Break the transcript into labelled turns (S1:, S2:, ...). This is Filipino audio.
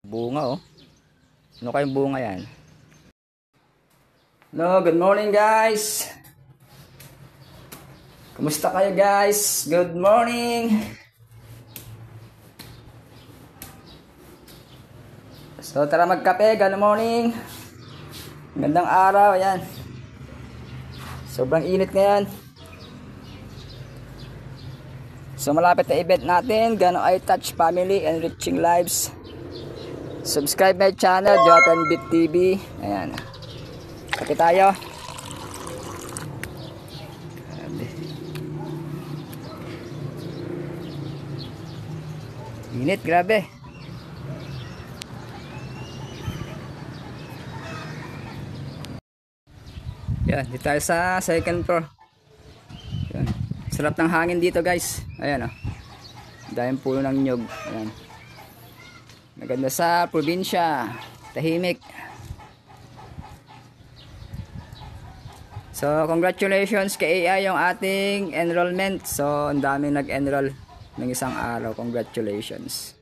S1: Bunga oh. Ano kayong bunga yan? Hello, good morning guys. Kumusta kayo guys? Good morning. So tara magkape, good morning. Gandang araw, ayan. Sobrang init ngayon. So malapit na event natin, Gano I Touch Family Enriching Lives. Subscribe my channel, Jonathan Bit TV. Ayan. Kape tayo. Init, grabe. Yan, dito tayo sa second floor. Yan. Sarap ng hangin dito guys. Ayan o. Dahil puno ng nyug. Ayan. Maganda sa probinsya. Tahimik. So, congratulations kay AI yung ating enrollment. So, ang dami nag-enroll ng isang araw. Congratulations.